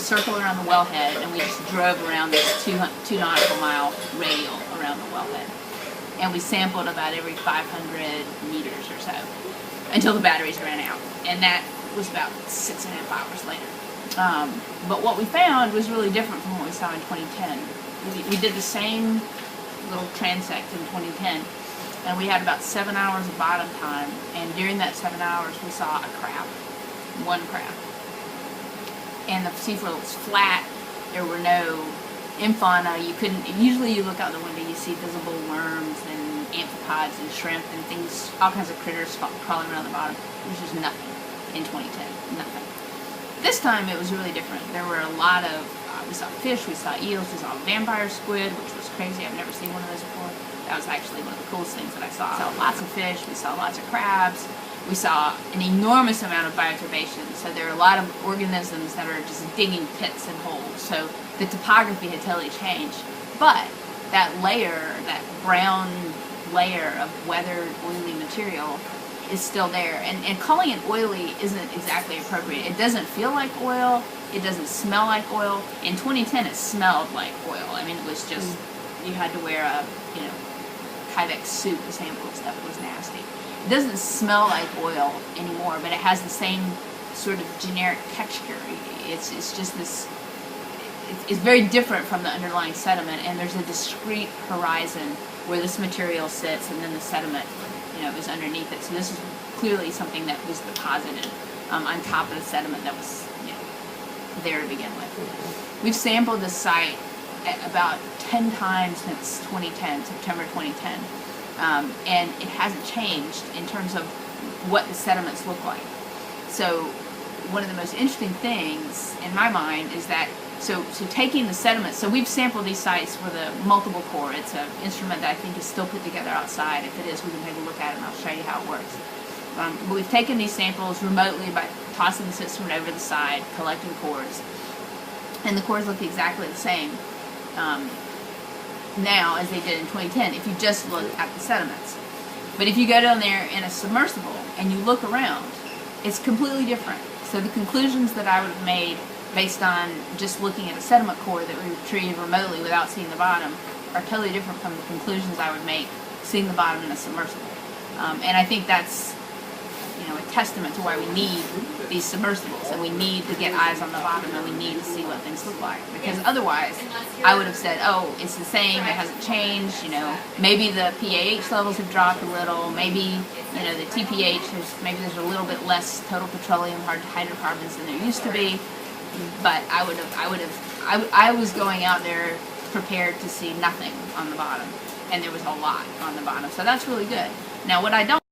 circle around the wellhead, and we just drove around this 2 nautical mile radial around the wellhead. And we sampled about every 500 meters or so until the batteries ran out. And that was about 6.5 hours later. But what we found was really different from what we saw in 2010. We did the same little transect in 2010, and we had about 7 hours of bottom time, and during that 7 hours we saw a crab, one crab. And the seafloor was flat, there were no infauna, usually you look out the window, you see visible worms and amphipods and shrimp and things, all kinds of critters crawling around the bottom. There was just nothing in 2010, nothing. This time it was really different. There were a lot of, we saw fish, we saw eels, we saw vampire squid, which was crazy. I've never seen one of those before. That was actually one of the coolest things that I saw. We saw lots of fish, we saw lots of crabs, we saw an enormous amount of bioturbation. So there are a lot of organisms that are just digging pits and holes. So the topography had totally changed. But that layer, that brown layer of weathered, oily material is still there. And calling it oily isn't exactly appropriate. It doesn't feel like oil. It doesn't smell like oil. In 2010, it smelled like oil. I mean, it was just, you had to wear a, Tyvek suit to sample stuff. It was nasty. It doesn't smell like oil anymore, but it has the same sort of generic texture. It's just this, it's very different from the underlying sediment, and there's a discrete horizon where this material sits and then the sediment, is underneath it. So this is clearly something that was deposited on top of the sediment that was there to begin with. We've sampled this site about 10 times since 2010, September 2010, and it hasn't changed in terms of what the sediments look like. So one of the most interesting things in my mind is that so taking the sediments, so we've sampled these sites with a multiple core. It's an instrument that I think is still put together outside. If it is, we can take a look at it and I'll show you how it works. But we've taken these samples remotely by tossing the system over the side, collecting cores. And the cores look exactly the same now as they did in 2010 if you just look at the sediments. But if you go down there in a submersible and you look around, it's completely different. So the conclusions that I would have made based on just looking at a sediment core that we retrieved remotely without seeing the bottom are totally different from the conclusions I would make seeing the bottom in a submersible. And I think that's a testament to why we need these submersibles, and we need to get eyes on the bottom, and we need to see what things look like. Because otherwise, I would have said, oh, it's the same, it hasn't changed, maybe the PAH levels have dropped a little, maybe, the TPH, maybe there's a little bit less total petroleum hydrocarbons than there used to be. But I was going out there prepared to see nothing on the bottom, and there was a lot on the bottom, so that's really good. Now, what I don't